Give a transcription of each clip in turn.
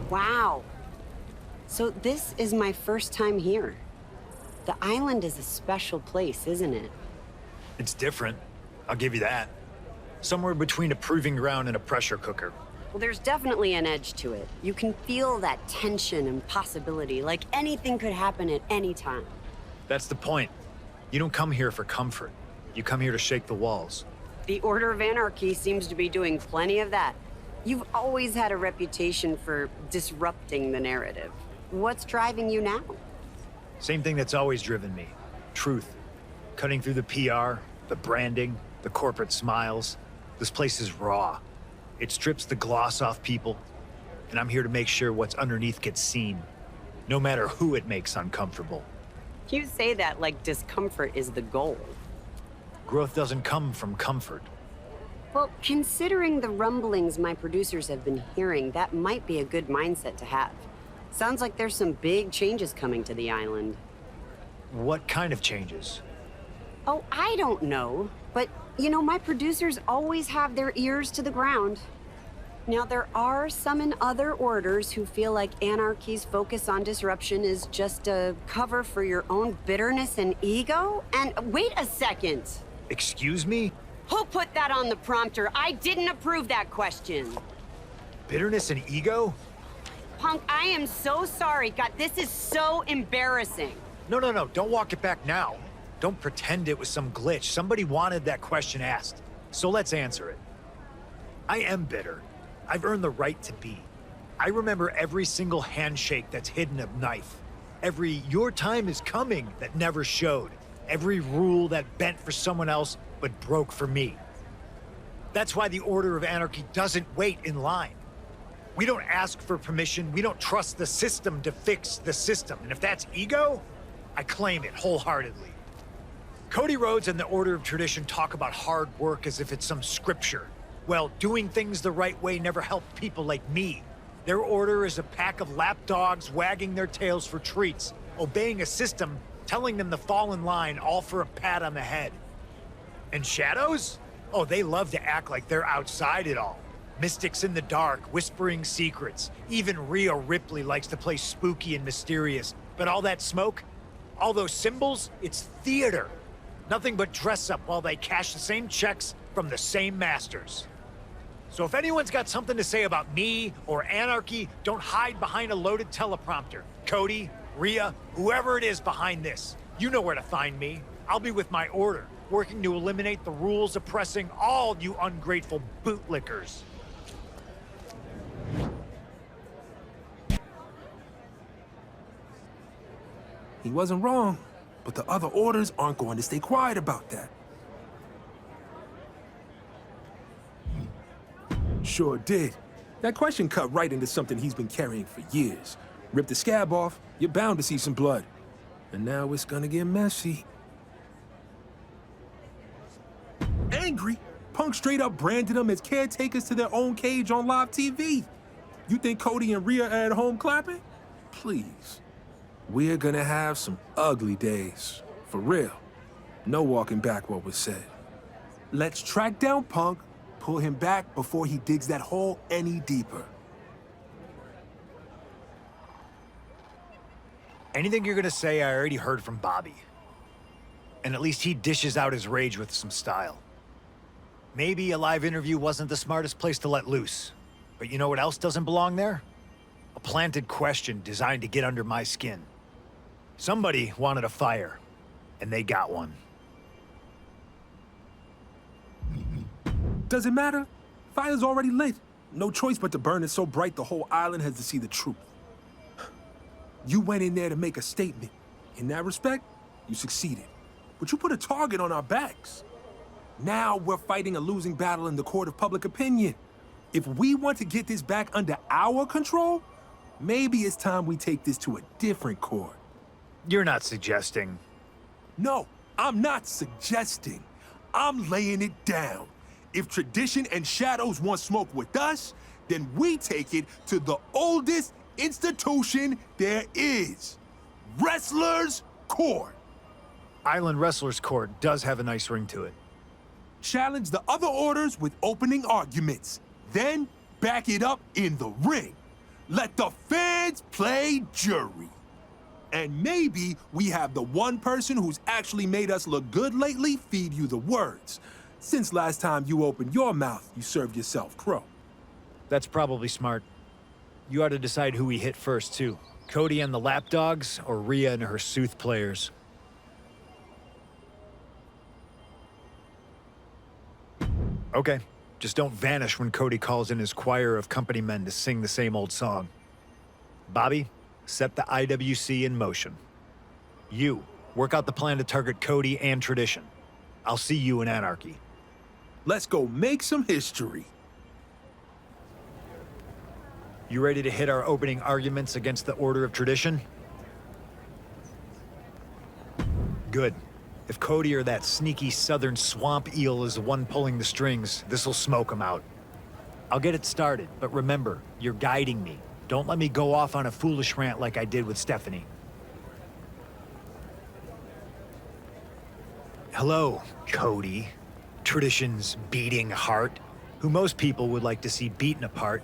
Wow. So this is my first time here. The island is a special place, isn't it? It's different. I'll give you that. Somewhere between a proving ground and a pressure cooker. Well, there's definitely an edge to it. You can feel that tension and possibility, like anything could happen at any time. That's the point. You don't come here for comfort. You come here to shake the walls. The Order of Anarchy seems to be doing plenty of that. You've always had a reputation for disrupting the narrative. What's driving you now? Same thing that's always driven me. Truth. Cutting through the PR, the branding, the corporate smiles. This place is raw. It strips the gloss off people, and I'm here to make sure what's underneath gets seen, no matter who it makes uncomfortable. You say that like discomfort is the goal. Growth doesn't come from comfort. Well, considering the rumblings my producers have been hearing, that might be a good mindset to have. Sounds like there's some big changes coming to the island. What kind of changes? Oh, I don't know. But, you know, my producers always have their ears to the ground. Now, there are some in other orders who feel like Anarchy's focus on disruption is just a cover for your own bitterness and ego. And wait a second. Excuse me? Who put that on the prompter? I didn't approve that question. Bitterness and ego? Punk, I am so sorry. God, this is so embarrassing. No, don't walk it back now. Don't pretend it was some glitch. Somebody wanted that question asked. So let's answer it. I am bitter. I've earned the right to be. I remember every single handshake that's hidden a knife. Every "your time is coming" that never showed. Every rule that bent for someone else but broke for me. That's why the Order of Anarchy doesn't wait in line. We don't ask for permission. We don't trust the system to fix the system. And if that's ego, I claim it wholeheartedly. Cody Rhodes and the Order of Tradition talk about hard work as if it's some scripture. Well, doing things the right way never helped people like me. Their order is a pack of lapdogs wagging their tails for treats, obeying a system telling them to fall in line, all for a pat on the head. And shadows? Oh, they love to act like they're outside it all. Mystics in the dark, whispering secrets. Even Rhea Ripley likes to play spooky and mysterious. But all that smoke, all those symbols, it's theater. Nothing but dress up while they cash the same checks from the same masters. So if anyone's got something to say about me or Anarchy, don't hide behind a loaded teleprompter. Cody, Rhea, whoever it is behind this, you know where to find me. I'll be with my order, working to eliminate the rules oppressing all you ungrateful bootlickers. He wasn't wrong, but the other orders aren't going to stay quiet about that. Sure did. That question cut right into something he's been carrying for years. Rip the scab off, you're bound to see some blood. And now it's gonna get messy. Angry, Punk straight up branded them as caretakers to their own cage on live TV. You think Cody and Rhea are at home clapping? Please. We're gonna have some ugly days. For real. No walking back what was said. Let's track down Punk, pull him back before he digs that hole any deeper. Anything you're gonna say, I already heard from Bobby. And at least he dishes out his rage with some style. Maybe a live interview wasn't the smartest place to let loose. But you know what else doesn't belong there? A planted question designed to get under my skin. Somebody wanted a fire, and they got one. Does it matter? Fire's already lit. No choice but to burn it so bright the whole island has to see the truth. You went in there to make a statement. In that respect, you succeeded. But you put a target on our backs. Now we're fighting a losing battle in the court of public opinion. If we want to get this back under our control, maybe it's time we take this to a different court. You're not suggesting... No, I'm not suggesting. I'm laying it down. If tradition and shadows want smoke with us, then we take it to the oldest institution there is. Wrestlers' Court. Island Wrestlers Court does have a nice ring to it. Challenge the other orders with opening arguments. Then back it up in the ring. Let the fans play jury. And maybe we have the one person who's actually made us look good lately feed you the words. Since last time you opened your mouth, you served yourself crow. That's probably smart. You ought to decide who we hit first, too. Cody and the lapdogs, or Rhea and her sooth players? Okay. Just don't vanish when Cody calls in his choir of company men to sing the same old song. Bobby, set the IWC in motion. You, work out the plan to target Cody and Tradition. I'll see you in Anarchy. Let's go make some history. You ready to hit our opening arguments against the Order of Tradition? Good. If Cody or that sneaky southern swamp eel is the one pulling the strings, this'll smoke him out. I'll get it started, but remember, you're guiding me. Don't let me go off on a foolish rant like I did with Stephanie. Hello, Cody. Tradition's beating heart, who most people would like to see beaten apart.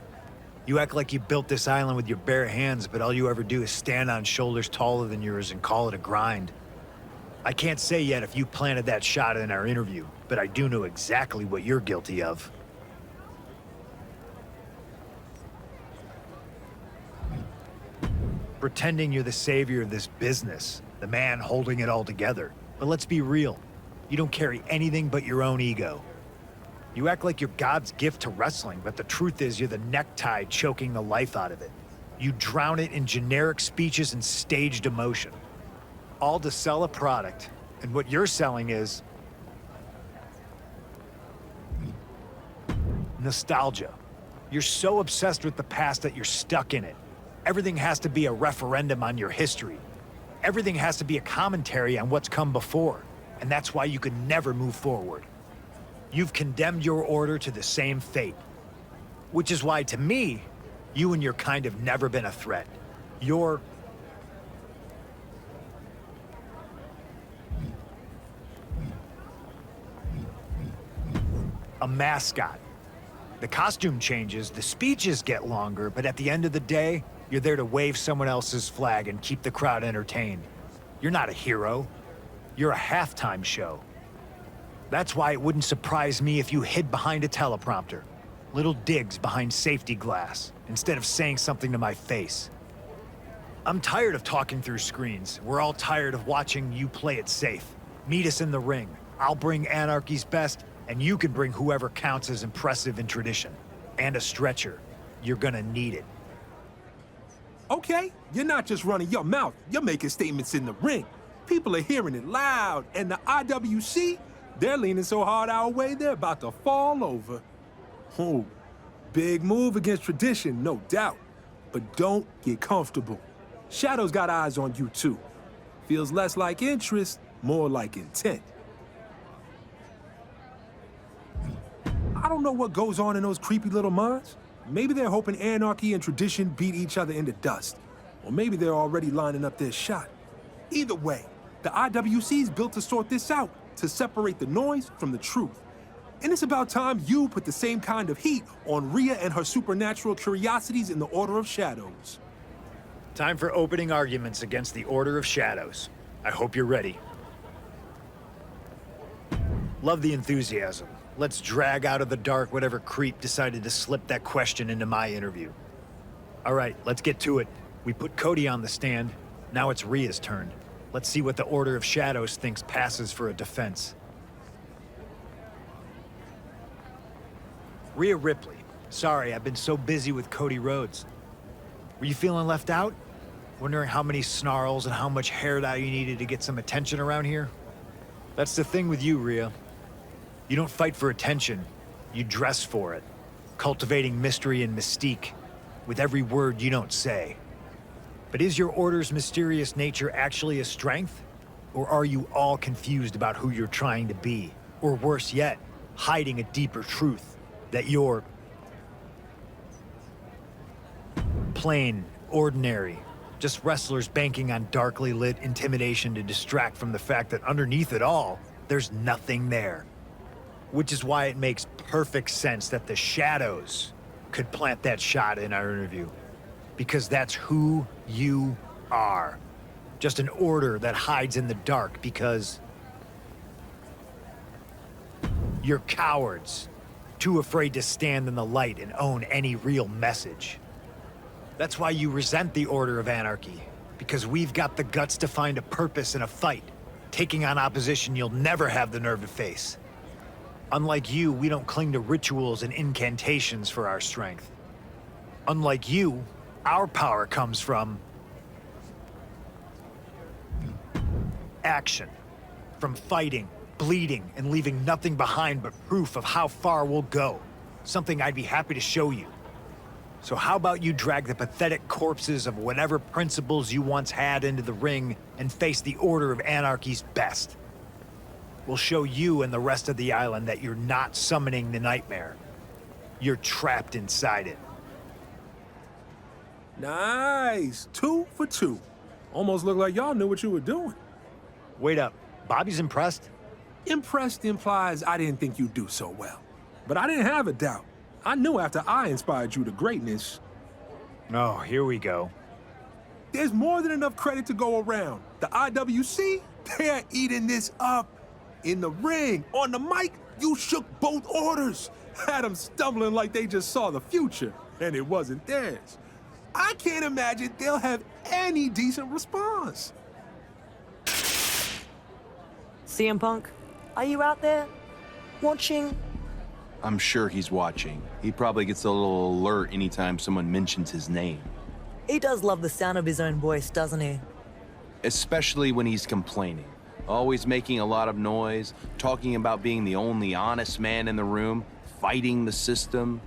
You act like you built this island with your bare hands, but all you ever do is stand on shoulders taller than yours and call it a grind. I can't say yet if you planted that shot in our interview, but I do know exactly what you're guilty of. Pretending you're the savior of this business, the man holding it all together. But let's be real, you don't carry anything but your own ego. You act like you're God's gift to wrestling, but the truth is you're the necktie choking the life out of it. You drown it in generic speeches and staged emotion. All to sell a product, and what you're selling is nostalgia. You're so obsessed with the past that you're stuck in it. Everything has to be a referendum on your history. Everything has to be a commentary on what's come before, and that's why you can never move forward. You've condemned your order to the same fate. Which is why, to me, you and your kind have never been a threat. You're a mascot. The costume changes, the speeches get longer, but at the end of the day, you're there to wave someone else's flag and keep the crowd entertained. You're not a hero. You're a halftime show. That's why it wouldn't surprise me if you hid behind a teleprompter. Little digs behind safety glass, instead of saying something to my face. I'm tired of talking through screens. We're all tired of watching you play it safe. Meet us in the ring. I'll bring Anarchy's best, and you can bring whoever counts as impressive in Tradition. And a stretcher. You're gonna need it. Okay, you're not just running your mouth, you're making statements in the ring. People are hearing it loud, and the IWC, they're leaning so hard our way, they're about to fall over. Oh, big move against Tradition, no doubt. But don't get comfortable. Shadow's got eyes on you too. Feels less like interest, more like intent. I don't know what goes on in those creepy little minds. Maybe they're hoping Anarchy and Tradition beat each other into dust. Or maybe they're already lining up their shot. Either way, the IWC's built to sort this out, to separate the noise from the truth. And it's about time you put the same kind of heat on Rhea and her supernatural curiosities in the Order of Shadows. Time for opening arguments against the Order of Shadows. I hope you're ready. Love the enthusiasm. Let's drag out of the dark whatever creep decided to slip that question into my interview. All right, let's get to it. We put Cody on the stand. Now it's Rhea's turn. Let's see what the Order of Shadows thinks passes for a defense. Rhea Ripley. Sorry, I've been so busy with Cody Rhodes. Were you feeling left out? Wondering how many snarls and how much hair dye you needed to get some attention around here? That's the thing with you, Rhea. You don't fight for attention, you dress for it, cultivating mystery and mystique with every word you don't say. But is your order's mysterious nature actually a strength? Or are you all confused about who you're trying to be? Or worse yet, hiding a deeper truth, that you're plain, ordinary, just wrestlers banking on darkly lit intimidation to distract from the fact that underneath it all, there's nothing there. Which is why it makes perfect sense that the Shadows could plant that shot in our interview. Because that's who you are. Just an order that hides in the dark because you're cowards, too afraid to stand in the light and own any real message. That's why you resent the Order of Anarchy, because we've got the guts to find a purpose in a fight, taking on opposition you'll never have the nerve to face. Unlike you, we don't cling to rituals and incantations for our strength. Unlike you, our power comes from action, from fighting, bleeding, and leaving nothing behind but proof of how far we'll go. Something I'd be happy to show you. So how about you drag the pathetic corpses of whatever principles you once had into the ring and face the Order of Anarchy's best? We'll show you and the rest of the island that you're not summoning the nightmare. You're trapped inside it. Nice. 2 for 2. Almost looked like y'all knew what you were doing. Wait up. Bobby's impressed? Impressed implies I didn't think you'd do so well. But I didn't have a doubt. I knew after I inspired you to greatness. Oh, here we go. There's more than enough credit to go around. The IWC, they're eating this up. In the ring, on the mic, you shook both orders. Had them stumbling like they just saw the future, and it wasn't theirs. I can't imagine they'll have any decent response. CM Punk, are you out there? Watching? I'm sure he's watching. He probably gets a little alert anytime someone mentions his name. He does love the sound of his own voice, doesn't he? Especially when he's complaining. Always making a lot of noise, talking about being the only honest man in the room, fighting the system.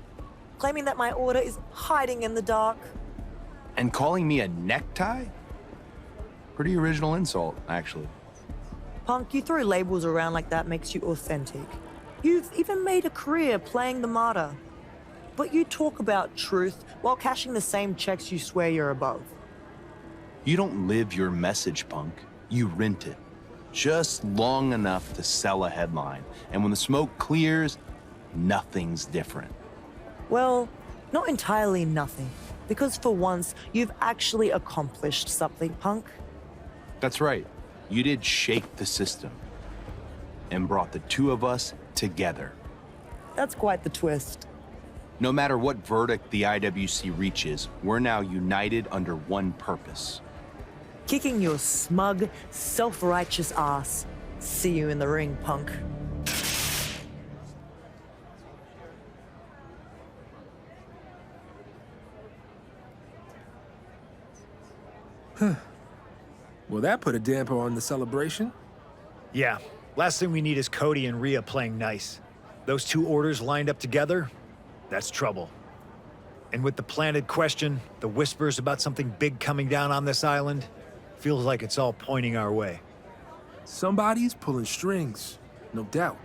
Claiming that my order is hiding in the dark. And calling me a necktie? Pretty original insult, actually. Punk, you throw labels around like that makes you authentic. You've even made a career playing the martyr. But you talk about truth while cashing the same checks you swear you're above. You don't live your message, Punk. You rent it. Just long enough to sell a headline. And when the smoke clears, nothing's different. Well, not entirely nothing. Because for once, you've actually accomplished something, Punk. That's right. You did shake the system. And brought the two of us together. That's quite the twist. No matter what verdict the IWC reaches, we're now united under one purpose. Kicking your smug, self-righteous ass. See you in the ring, Punk. Will that put a damper on the celebration? Yeah. Last thing we need is Cody and Rhea playing nice. Those two orders lined up together, that's trouble. And with the planted question, the whispers about something big coming down on this island, feels like it's all pointing our way. Somebody's pulling strings, no doubt.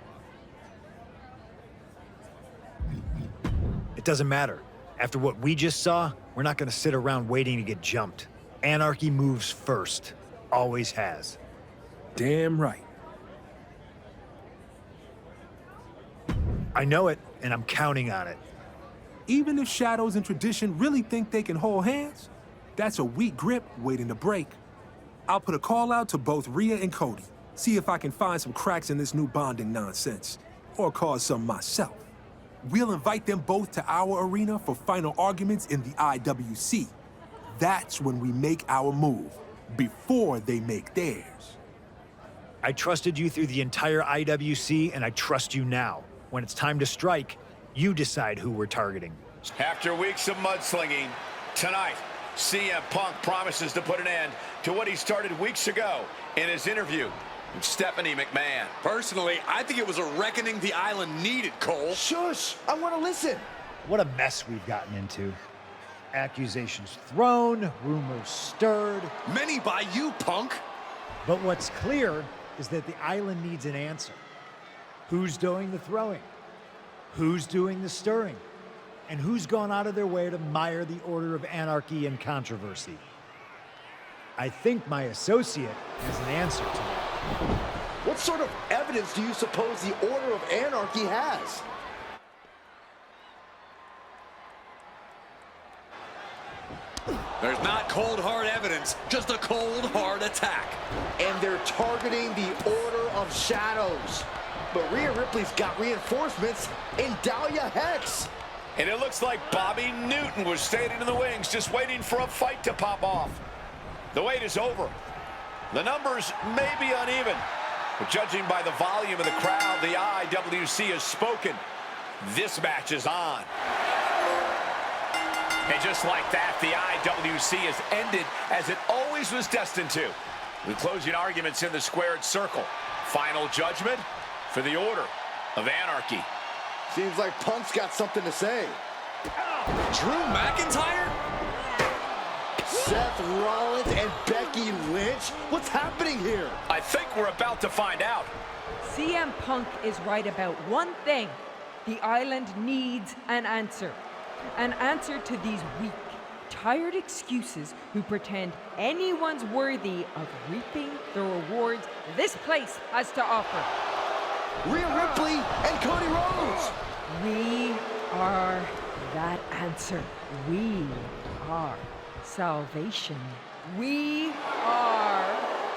It doesn't matter. After what we just saw, we're not gonna sit around waiting to get jumped. Anarchy moves first. Always has. Damn right. I know it, and I'm counting on it. Even if Shadows and Tradition really think they can hold hands, that's a weak grip waiting to break. I'll put a call out to both Rhea and Cody, see if I can find some cracks in this new bonding nonsense, or cause some myself. We'll invite them both to our arena for final arguments in the IWC. That's when we make our move, before they make theirs. I trusted you through the entire IWC, and I trust you now. When it's time to strike, you decide who we're targeting. After weeks of mudslinging, tonight, CM Punk promises to put an end to what he started weeks ago in his interview with Stephanie McMahon. Personally, I think it was a reckoning the island needed, Cole. Shush! I want to listen. What a mess we've gotten into. Accusations thrown, rumors stirred. Many by you, Punk. But what's clear is that the island needs an answer. Who's doing the throwing? Who's doing the stirring? And who's gone out of their way to mire the Order of Anarchy and controversy? I think my associate has an answer to that. What sort of evidence do you suppose the Order of Anarchy has? There's not cold, hard evidence, just a cold, hard attack. And they're targeting the Order of Shadows. But Rhea Ripley's got reinforcements in Dahlia Hex. And it looks like Bobby Newton was standing in the wings, just waiting for a fight to pop off. The wait is over. The numbers may be uneven, but judging by the volume of the crowd, the IWC has spoken. This match is on. And just like that, the IWC has ended as it always was destined to, with closing arguments in the squared circle. Final judgment for the Order of Anarchy. Seems like Punk's got something to say. Drew McIntyre? Seth Rollins and Becky Lynch? What's happening here? I think we're about to find out. CM Punk is right about one thing. The island needs an answer. An answer to these weak, tired excuses who pretend anyone's worthy of reaping the rewards this place has to offer. Rhea Ripley and Cody Rhodes. We are that answer. We are salvation. We are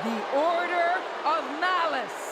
the Order of Malice.